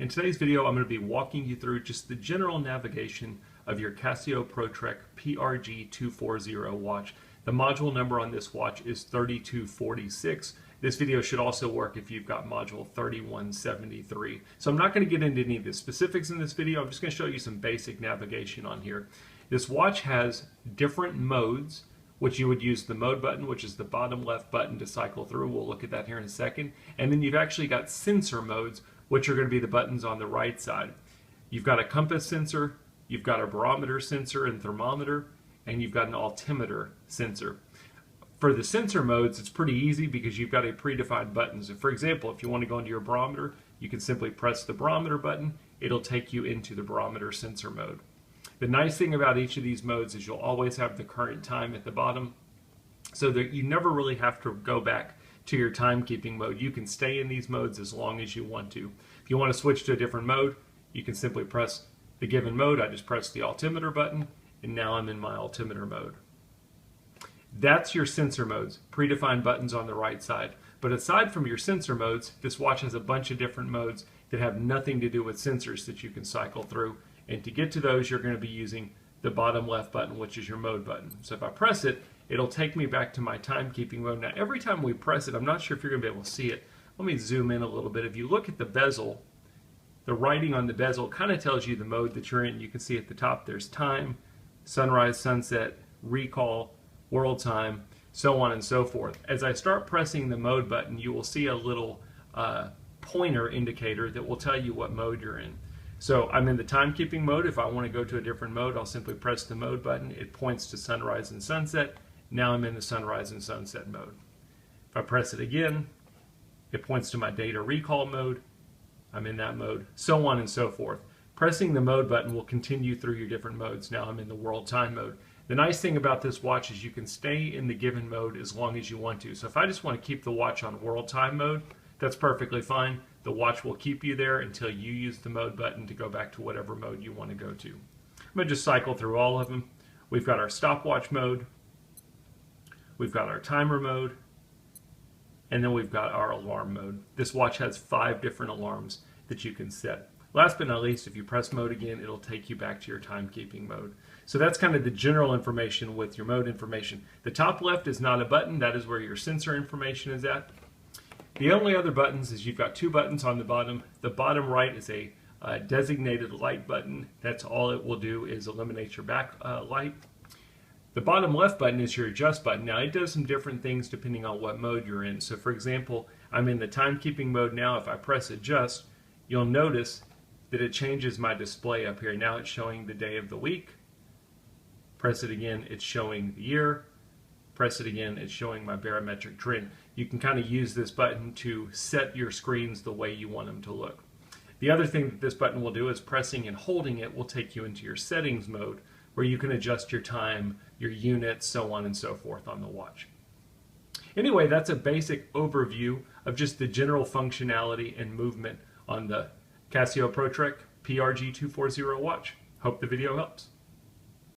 In today's video, I'm going to be walking you through just the general navigation of your Casio Pro PRG240 watch. The module number on this watch is 3246. This video should also work if you've got module 3173. So I'm not going to get into any of the specifics in this video. I'm just going to show you some basic navigation on here. This watch has different modes, which you would use the mode button, which is the bottom left button to cycle through. We'll look at that here in a second. And then you've actually got sensor modes, which are going to be the buttons on the right side. You've got a compass sensor, you've got a barometer sensor and thermometer, and you've got an altimeter sensor. For the sensor modes, it's pretty easy because you've got a predefined button. So for example, if you want to go into your barometer, you can simply press the barometer button. It'll take you into the barometer sensor mode. The nice thing about each of these modes is you'll always have the current time at the bottom, so that you never really have to go back to your timekeeping mode. You can stay in these modes as long as you want to. If you want to switch to a different mode, you can simply press the given mode. I just press the altimeter button, and now I'm in my altimeter mode. That's your sensor modes, predefined buttons on the right side. But aside from your sensor modes, this watch has a bunch of different modes that have nothing to do with sensors that you can cycle through. And to get to those, you're going to be using the bottom left button, which is your mode button. So if I press it, it'll take me back to my timekeeping mode. Now, every time we press it, I'm not sure if you're going to be able to see it. Let me zoom in a little bit. If you look at the bezel, the writing on the bezel kind of tells you the mode that you're in. You can see at the top there's time, sunrise, sunset, recall, world time, so on and so forth. As I start pressing the mode button, you will see a little pointer indicator that will tell you what mode you're in. So I'm in the timekeeping mode. If I want to go to a different mode, I'll simply press the mode button. It points to sunrise and sunset. Now I'm in the sunrise and sunset mode. If I press it again, it points to my data recall mode. I'm in that mode, so on and so forth. Pressing the mode button will continue through your different modes. Now I'm in the world time mode. The nice thing about this watch is you can stay in the given mode as long as you want to. So if I just want to keep the watch on world time mode, that's perfectly fine. The watch will keep you there until you use the mode button to go back to whatever mode you want to go to. I'm going to just cycle through all of them. We've got our stopwatch mode, we've got our timer mode, and then we've got our alarm mode. This watch has 5 different alarms that you can set. Last but not least, if you press mode again, it'll take you back to your timekeeping mode. So that's kind of the general information with your mode information. The top left is not a button. That is where your sensor information is at. The only other buttons is you've got 2 buttons on the bottom. The bottom right is a designated light button. That's all it will do is eliminate your back light. The bottom left button is your adjust button. Now it does some different things depending on what mode you're in. So for example, I'm in the timekeeping mode now. If I press adjust, you'll notice that it changes my display up here. Now it's showing the day of the week. Press it again, it's showing the year. Press it again, it's showing my barometric trend. You can kind of use this button to set your screens the way you want them to look. The other thing that this button will do is pressing and holding it will take you into your settings mode, where you can adjust your time, your units, so on and so forth on the watch. Anyway, that's a basic overview of just the general functionality and movement on the Casio Pro PRG240 watch. Hope the video helps.